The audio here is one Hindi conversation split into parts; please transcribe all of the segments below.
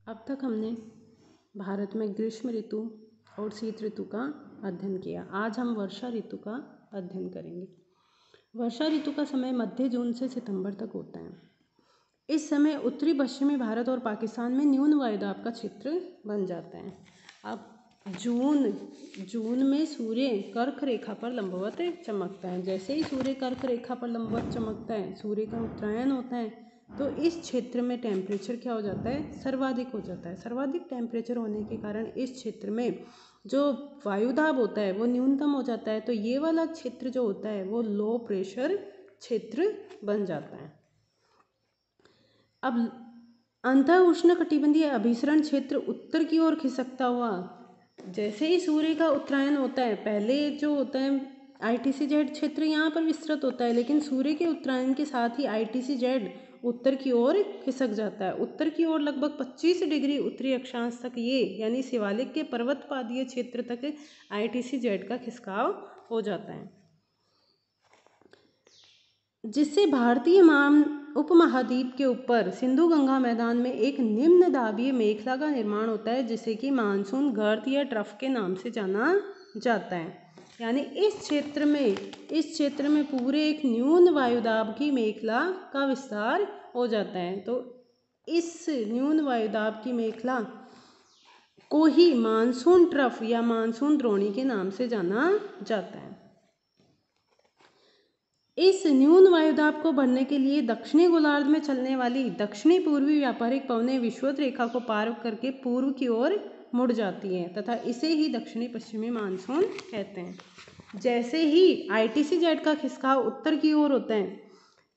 अब तक हमने भारत में ग्रीष्म ऋतु और शीत ऋतु का अध्ययन किया। आज हम वर्षा ऋतु का अध्ययन करेंगे। वर्षा ऋतु का समय मध्य जून से सितंबर तक होता है। इस समय उत्तरी पश्चिमी भारत और पाकिस्तान में न्यून वायुदाब का क्षेत्र बन जाता है। अब जून में सूर्य कर्क रेखा पर लंबवत चमकता है। जैसे ही सूर्य कर्क रेखा पर लंबवत चमकता है, सूर्य का उत्तरायण होता है, तो इस क्षेत्र में टेम्परेचर क्या हो जाता है? सर्वाधिक हो जाता है। सर्वाधिक टेम्परेचर होने के कारण इस क्षेत्र में जो वायुदाब होता है वो न्यूनतम हो जाता है। तो ये वाला क्षेत्र जो होता है वो लो प्रेशर क्षेत्र बन जाता है। अब अंतः उष्णकटिबंधीय अभिसरण क्षेत्र उत्तर की ओर खिसकता हुआ, जैसे ही सूर्य का उत्तरायण होता है, पहले जो होता है ITC-Z क्षेत्र यहाँ पर विस्तृत होता है, लेकिन सूर्य के उत्तरायण के साथ ही ITC-Z उत्तर की ओर खिसक जाता है। उत्तर की ओर लगभग 25 डिग्री उत्तरी अक्षांश तक ये यानी शिवालिक के पर्वतपादीय क्षेत्र तक ITC-Z का खिसकाव हो जाता है, जिससे भारतीय उपमहाद्वीप के ऊपर सिंधु गंगा मैदान में एक निम्न दाबीय मेखला का निर्माण होता है, जिसे कि मानसून गर्त या ट्रफ के नाम से जाना जाता है। यानी इस क्षेत्र में पूरे एक न्यून वायुदाब की मेखला का विस्तार हो जाता है। तो इस न्यून वायुदाब की मेखला को ही मानसून ट्रफ या मानसून द्रोणी के नाम से जाना जाता है। इस न्यून वायुदाब को बढ़ने के लिए दक्षिणी गोलार्ध में चलने वाली दक्षिणी पूर्वी व्यापारिक पवनें विषुवत रेखा को पार करके पूर्व की ओर मुड़ जाती हैं तथा इसे ही दक्षिणी पश्चिमी मानसून कहते हैं। जैसे ही ITC-Z का खिसकाव उत्तर की ओर होता है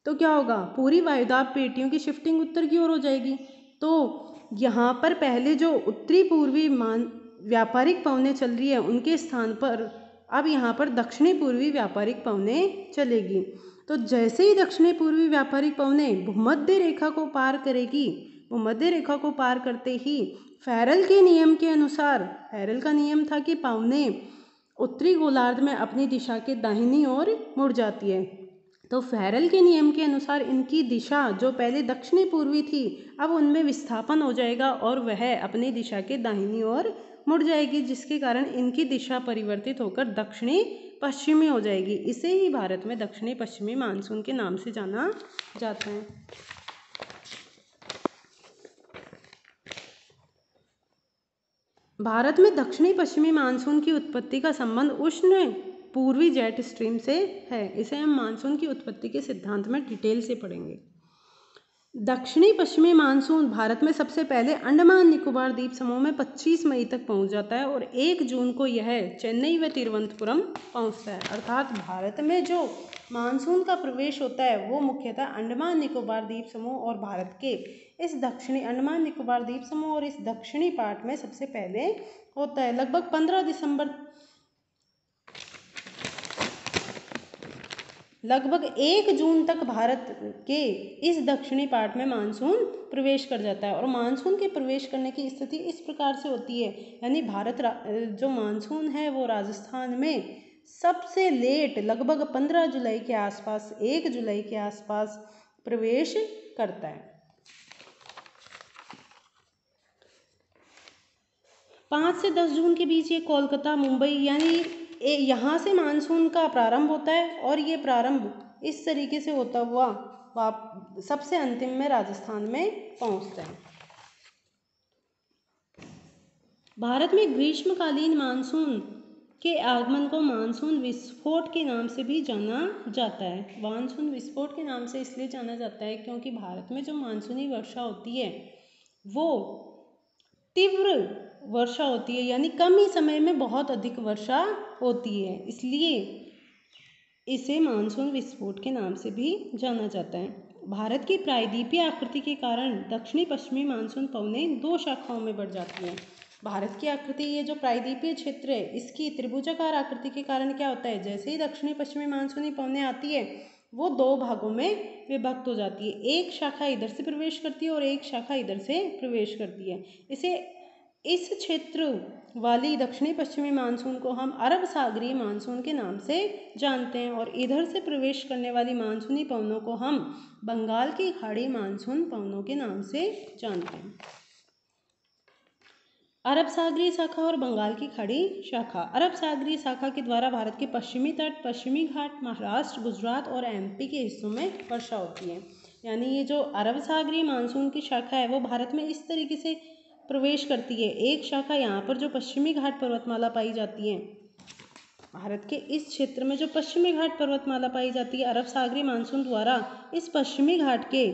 तो क्या होगा? पूरी वायुदाब पेटियों की शिफ्टिंग उत्तर की ओर हो जाएगी। तो यहाँ पर पहले जो उत्तरी पूर्वी व्यापारिक पवनें चल रही है उनके स्थान पर अब यहाँ पर दक्षिणी पूर्वी व्यापारिक पवनें चलेगी। तो जैसे ही दक्षिणी पूर्वी व्यापारिक पवनें भूमध्य रेखा को पार करेगी, भूमध्य रेखा को पार करते ही फैरल के नियम के अनुसार, फैरल का नियम था कि पवनें उत्तरी गोलार्ध में अपनी दिशा के दाहिनी ओर मुड़ जाती है। तो फैरल के नियम के अनुसार इनकी दिशा जो पहले दक्षिणी पूर्वी थी अब उनमें विस्थापन हो जाएगा और वह अपनी दिशा के दाहिनी ओर मुड़ जाएगी, जिसके कारण इनकी दिशा परिवर्तित होकर दक्षिणी पश्चिमी हो जाएगी। इसे ही भारत में दक्षिणी पश्चिमी मानसून के नाम से जाना जाता है। भारत में दक्षिणी पश्चिमी मानसून की उत्पत्ति का संबंध उष्ण पूर्वी जेट स्ट्रीम से है। इसे हम मानसून की उत्पत्ति के सिद्धांत में डिटेल से पढ़ेंगे। दक्षिणी पश्चिमी मानसून भारत में सबसे पहले अंडमान निकोबार द्वीप समूह में 25 मई तक पहुंच जाता है और 1 जून को यह चेन्नई व तिरुवनंतपुरम पहुंचता है। अर्थात भारत में जो मानसून का प्रवेश होता है वो मुख्यतः अंडमान निकोबार द्वीप समूह और भारत के इस दक्षिणी अंडमान निकोबार द्वीप समूह और इस दक्षिणी पार्ट में सबसे पहले होता है। लगभग 15 दिसंबर लगभग 1 जून तक भारत के इस दक्षिणी पार्ट में मानसून प्रवेश कर जाता है और मानसून के प्रवेश करने की स्थिति इस प्रकार से होती है, यानी भारत जो मानसून है वो राजस्थान में सबसे लेट लगभग 15 जुलाई के आसपास, 1 जुलाई के आसपास प्रवेश करता है। 5 से 10 जून के बीच ये कोलकाता, मुंबई यानी यहाँ से मानसून का प्रारंभ होता है और ये प्रारंभ इस तरीके से होता हुआ सबसे अंतिम में राजस्थान में पहुँचता है। भारत में ग्रीष्मकालीन मानसून के आगमन को मानसून विस्फोट के नाम से भी जाना जाता है। मानसून विस्फोट के नाम से इसलिए जाना जाता है क्योंकि भारत में जो मानसूनी वर्षा होती है वो तीव्र वर्षा होती है, यानी कम ही समय में बहुत अधिक वर्षा होती है, इसलिए इसे मानसून विस्फोट के नाम से भी जाना जाता है। भारत की प्रायद्वीपीय आकृति के कारण दक्षिणी पश्चिमी मानसून पवनें 2 शाखाओं में बढ़ जाती हैं। भारत की आकृति, ये जो प्रायद्वीपीय क्षेत्र है, इसकी त्रिभुजाकार आकृति के कारण क्या होता है, जैसे ही दक्षिणी पश्चिमी मानसूनी पवनें आती है वो 2 भागों में विभक्त हो जाती है। एक शाखा इधर से प्रवेश करती है और एक शाखा इधर से प्रवेश करती है। इस क्षेत्र वाली दक्षिणी पश्चिमी मानसून को हम अरब सागरीय मानसून के नाम से जानते हैं और इधर से प्रवेश करने वाली मानसूनी पवनों को हम बंगाल की खाड़ी मानसून पवनों के नाम से जानते हैं। अरब सागरीय शाखा और बंगाल की खाड़ी शाखा। अरब सागरीय शाखा के द्वारा भारत के पश्चिमी तट, पश्चिमी घाट, महाराष्ट्र, गुजरात और एमपी के हिस्सों में वर्षा होती है। यानी ये जो अरब सागरीय मानसून की शाखा है वो भारत में इस तरीके से प्रवेश करती है। एक शाखा यहाँ पर जो पश्चिमी घाट पर्वतमाला पाई जाती है, भारत के इस क्षेत्र में जो पश्चिमी घाट पर्वतमाला पाई जाती है, अरब सागरीय मानसून द्वारा इस पश्चिमी घाट के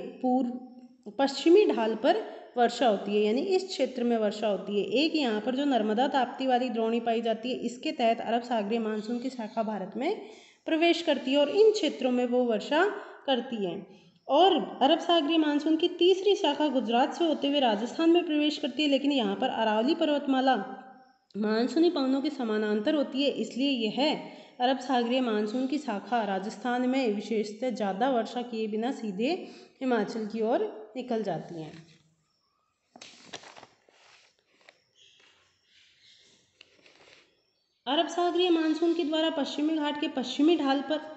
पश्चिमी ढाल पर वर्षा होती है, यानी इस क्षेत्र में वर्षा होती है। एक यहाँ पर जो नर्मदा ताप्ती वाली द्रोणी पाई जाती है, इसके तहत अरब सागरीय मानसून की शाखा भारत में प्रवेश करती है और इन क्षेत्रों में वो वर्षा करती है। और अरब सागरीय मानसून की तीसरी शाखा गुजरात से होते हुए राजस्थान में प्रवेश करती है, लेकिन यहाँ पर अरावली पर्वतमाला मानसूनी पवनों के समानांतर होती है, इसलिए यह अरब सागरीय मानसून की शाखा राजस्थान में विशेषतः ज़्यादा वर्षा किए बिना सीधे हिमाचल की ओर निकल जाती हैं। अरब सागरीय मानसून के द्वारा पश्चिमी घाट के पश्चिमी ढाल पर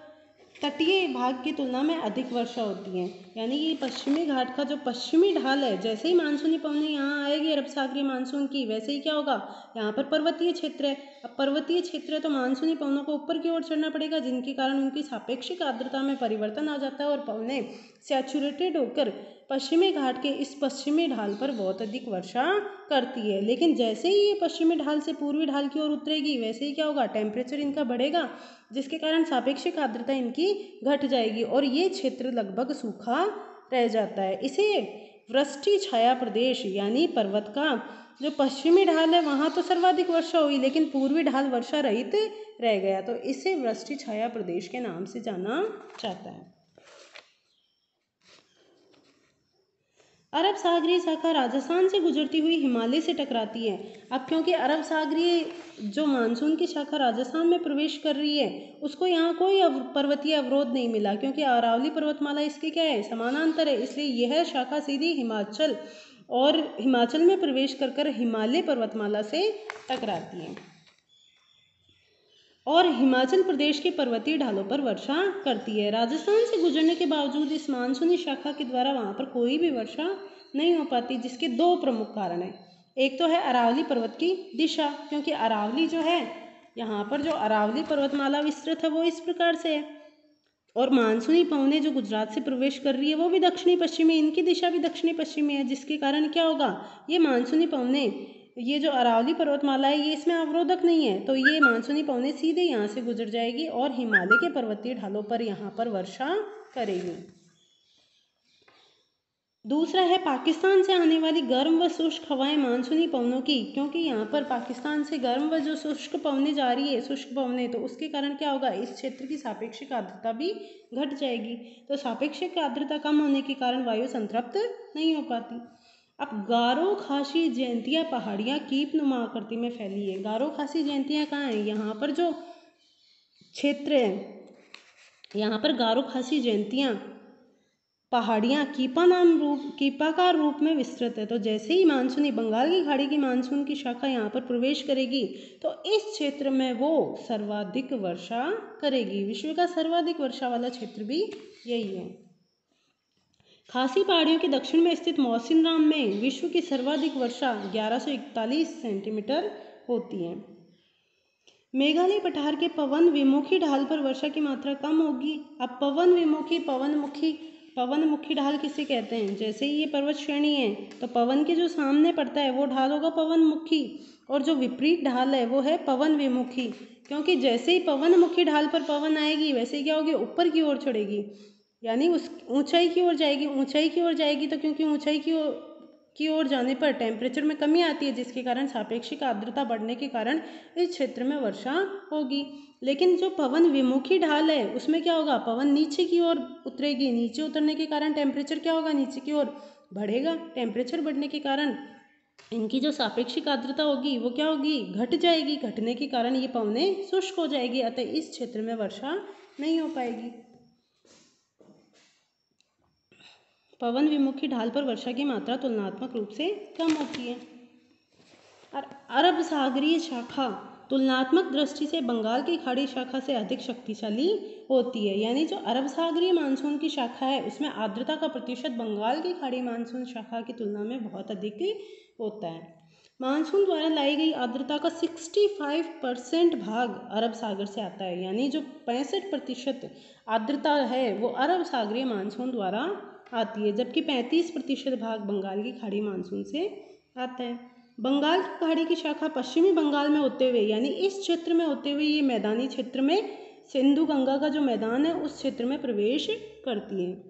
तटीय भाग की तुलना में अधिक वर्षा होती है। यानी कि पश्चिमी घाट का जो पश्चिमी ढाल है, जैसे ही मानसूनी पवनें यहाँ आएगी अरब सागरीय मानसून की, वैसे ही क्या होगा, यहाँ पर पर्वतीय क्षेत्र है। अब पर्वतीय क्षेत्र है तो मानसूनी पवनों को ऊपर की ओर चढ़ना पड़ेगा, जिनके कारण उनकी सापेक्षिक आर्द्रता में परिवर्तन आ जाता है और पवनें सैचुरेटेड होकर पश्चिमी घाट के इस पश्चिमी ढाल पर बहुत अधिक वर्षा करती है। लेकिन जैसे ही ये पश्चिमी ढाल से पूर्वी ढाल की ओर उतरेगी, वैसे ही क्या होगा, टेम्परेचर इनका बढ़ेगा, जिसके कारण सापेक्षिक आर्द्रता इनकी घट जाएगी और ये क्षेत्र लगभग सूखा रह जाता है। इसे वृष्टि छाया प्रदेश, यानी पर्वत का जो पश्चिमी ढाल है वहाँ तो सर्वाधिक वर्षा हुई, लेकिन पूर्वी ढाल वर्षा रहित रह गया, तो इसे वृष्टि छाया प्रदेश के नाम से जाना जाता है। अरब सागरीय शाखा राजस्थान से गुजरती हुई हिमालय से टकराती है। अब क्योंकि अरब सागरीय जो मानसून की शाखा राजस्थान में प्रवेश कर रही है, उसको यहाँ कोई पर्वतीय अवरोध नहीं मिला, क्योंकि अरावली पर्वतमाला इसके क्या है, समानांतर है, इसलिए यह शाखा सीधी हिमाचल में प्रवेश कर हिमालय पर्वतमाला से टकराती है और हिमाचल प्रदेश के पर्वतीय ढालों पर वर्षा करती है। राजस्थान से गुजरने के बावजूद इस मानसूनी शाखा के द्वारा वहाँ पर कोई भी वर्षा नहीं हो पाती, जिसके दो प्रमुख कारण हैं। एक तो है अरावली पर्वत की दिशा, क्योंकि अरावली जो है, यहाँ पर जो अरावली पर्वतमाला विस्तृत है वो इस प्रकार से है और मानसूनी पवनें जो गुजरात से प्रवेश कर रही है वो भी दक्षिणी पश्चिमी, इनकी दिशा भी दक्षिणी पश्चिमी है, जिसके कारण क्या होगा, ये मानसूनी पवनें, ये जो अरावली पर्वतमाला है ये इसमें अवरोधक नहीं है, तो ये मानसूनी पवनें सीधे यहाँ से गुजर जाएगी और हिमालय के पर्वतीय ढालों पर यहाँ पर वर्षा करेगी। दूसरा है पाकिस्तान से आने वाली गर्म व शुष्क हवाएं मानसूनी पवनों की, क्योंकि यहाँ पर पाकिस्तान से गर्म व जो शुष्क पवनें जा रही है, शुष्क पवनें, तो उसके कारण क्या होगा, इस क्षेत्र की सापेक्षिक आर्द्रता भी घट जाएगी, तो सापेक्षिक आर्द्रता कम होने के कारण वायु संतृप्त नहीं हो पाती। अब गारो खासी जयंतियाँ पहाड़ियाँ कीप नुमा आकृति में फैली है। गारो खासी जयंतियाँ कहाँ हैं, यहाँ पर जो क्षेत्र है, यहाँ पर गारो खासी जयंतियाँ पहाड़ियाँ कीपाकार रूप में विस्तृत है। तो जैसे ही मानसूनी बंगाल की खाड़ी की मानसून की शाखा यहाँ पर प्रवेश करेगी तो इस क्षेत्र में वो सर्वाधिक वर्षा करेगी। विश्व का सर्वाधिक वर्षा वाला क्षेत्र भी यही है। खासी पहाड़ियों के दक्षिण में स्थित मौसिनराम में विश्व की सर्वाधिक वर्षा 1141 सेंटीमीटर होती है। मेघालय पठार के पवन विमुखी ढाल पर वर्षा की मात्रा कम होगी। अब पवनमुखी ढाल किसे कहते हैं, जैसे ही ये पर्वत श्रेणी है तो पवन के जो सामने पड़ता है वो ढाल होगा पवनमुखी और जो विपरीत ढाल है वो है पवन विमुखी, क्योंकि जैसे ही पवनमुखी ढाल पर पवन आएगी वैसे ही क्या होगी, ऊपर की ओर चढ़ेगी, यानी उस ऊंचाई की ओर जाएगी। तो क्योंकि ऊंचाई की ओर जाने पर टेम्परेचर में कमी आती है, जिसके कारण सापेक्षिक आर्द्रता बढ़ने के कारण इस क्षेत्र में वर्षा होगी। लेकिन जो पवन विमुखी ढाल है उसमें क्या होगा, पवन नीचे की ओर उतरेगी, नीचे उतरने के कारण टेम्परेचर क्या होगा, नीचे की ओर बढ़ेगा। टेम्परेचर बढ़ने के कारण इनकी जो सापेक्षिक आर्द्रता होगी वो क्या होगी, घट जाएगी। घटने के कारण ये पवनें शुष्क हो जाएगी, अतः इस क्षेत्र में वर्षा नहीं हो पाएगी। पवन विमुखी ढाल पर वर्षा की मात्रा तुलनात्मक रूप से कम होती है। और अरब सागरीय शाखा तुलनात्मक दृष्टि से बंगाल की खाड़ी शाखा से अधिक शक्तिशाली होती है। यानी जो अरब सागरीय मानसून की शाखा है उसमें आर्द्रता का प्रतिशत बंगाल की खाड़ी मानसून शाखा की तुलना में बहुत अधिक होता है। मानसून द्वारा लाई गई आर्द्रता का 65% भाग अरब सागर से आता है, यानी जो 65% आर्द्रता है वो अरब सागरीय मानसून द्वारा आती है, जबकि 35% भाग बंगाल की खाड़ी मानसून से आता है। बंगाल की खाड़ी की शाखा पश्चिमी बंगाल में होते हुए, यानी इस क्षेत्र में होते हुए ये मैदानी क्षेत्र में सिंधु गंगा का जो मैदान है उस क्षेत्र में प्रवेश करती है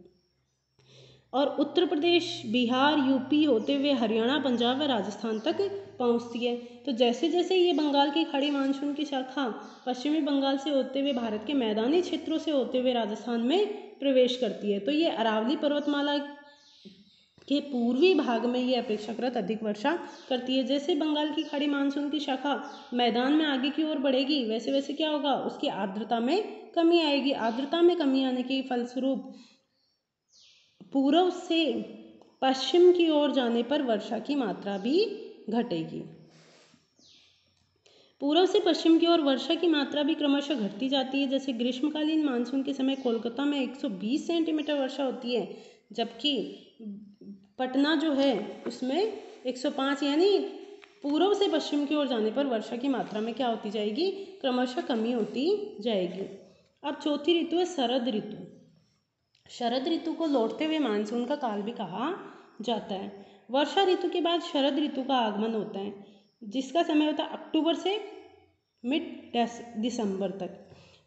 और उत्तर प्रदेश, बिहार, यूपी होते हुए हरियाणा, पंजाब व राजस्थान तक पहुंचती है। तो जैसे जैसे ये बंगाल की खाड़ी मानसून की शाखा पश्चिमी बंगाल से होते हुए भारत के मैदानी क्षेत्रों से होते हुए राजस्थान में प्रवेश करती है, तो ये अरावली पर्वतमाला के पूर्वी भाग में ये अपेक्षाकृत अधिक वर्षा करती है। जैसे बंगाल की खाड़ी मानसून की शाखा मैदान में आगे की ओर बढ़ेगी, वैसे वैसे क्या होगा, उसकी आर्द्रता में कमी आएगी। आर्द्रता में कमी आने के फलस्वरूप पूर्व से पश्चिम की ओर जाने पर वर्षा की मात्रा भी घटेगी। पूर्व से पश्चिम की ओर वर्षा की मात्रा भी क्रमशः घटती जाती है। जैसे ग्रीष्मकालीन मानसून के समय कोलकाता में 120 सेंटीमीटर वर्षा होती है, जबकि पटना जो है उसमें 105, यानी पूर्व से पश्चिम की ओर जाने पर वर्षा की मात्रा में क्या होती जाएगी, क्रमशः कमी होती जाएगी। अब चौथी ऋतु है शरद ऋतु। शरद ऋतु को लौटते हुए मानसून का काल भी कहा जाता है। वर्षा ऋतु के बाद शरद ऋतु का आगमन होता है, जिसका समय होता है अक्टूबर से मिड दिसंबर तक।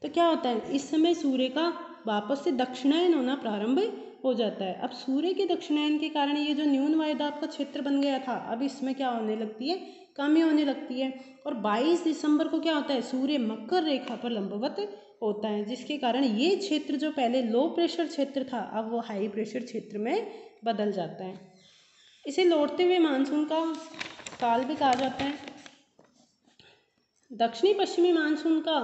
तो क्या होता है, इस समय सूर्य का वापस से दक्षिणायन होना प्रारंभ हो जाता है। अब सूर्य के दक्षिणायन के कारण ये जो न्यून वायुदाब का क्षेत्र बन गया था, अब इसमें क्या होने लगती है, कमी होने लगती है। और 22 दिसंबर को क्या होता है, सूर्य मकर रेखा पर लंबवत होता है, जिसके कारण ये क्षेत्र जो पहले लो प्रेशर क्षेत्र था अब वो हाई प्रेशर क्षेत्र में बदल जाता है। इसे लौटते हुए मानसून का काल भी कहा जाता है। दक्षिणी पश्चिमी मानसून का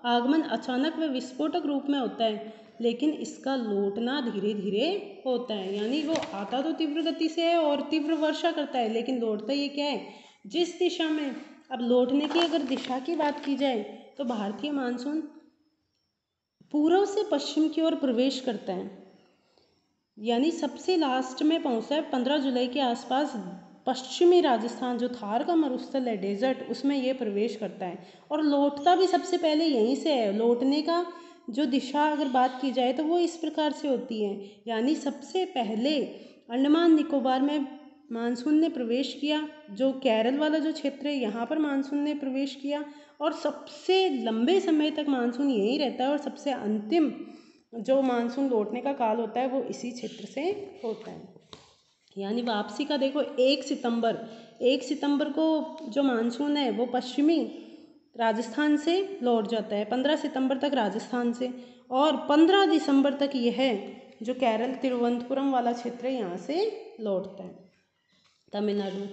आगमन अचानक व विस्फोटक रूप में होता है, लेकिन इसका लौटना धीरे धीरे होता है, यानी वो आता तो तीव्र गति से है और तीव्र वर्षा करता है, लेकिन लौटता ये क्या है, जिस दिशा में। अब लौटने की अगर दिशा की बात की जाए तो भारतीय मानसून पूर्व से पश्चिम की ओर प्रवेश करता है, यानी सबसे लास्ट में पहुंचता है 15 जुलाई के आसपास पश्चिमी राजस्थान, जो थार का मरुस्थल है, डेजर्ट, उसमें ये प्रवेश करता है और लौटता भी सबसे पहले यहीं से है। लौटने का जो दिशा अगर बात की जाए तो वो इस प्रकार से होती है, यानी सबसे पहले अंडमान निकोबार में मानसून ने प्रवेश किया, जो केरल वाला जो क्षेत्र है यहाँ पर मानसून ने प्रवेश किया और सबसे लंबे समय तक मानसून यहीं रहता है और सबसे अंतिम जो मानसून लौटने का काल होता है वो इसी क्षेत्र से होता है। यानी वापसी का देखो 1 सितंबर को जो मानसून है वो पश्चिमी राजस्थान से लौट जाता है, 15 सितंबर तक राजस्थान से, और 15 दिसंबर तक यह जो केरल तिरुवनंतपुरम वाला क्षेत्र है यहाँ से लौटता है, तमिलनाडु।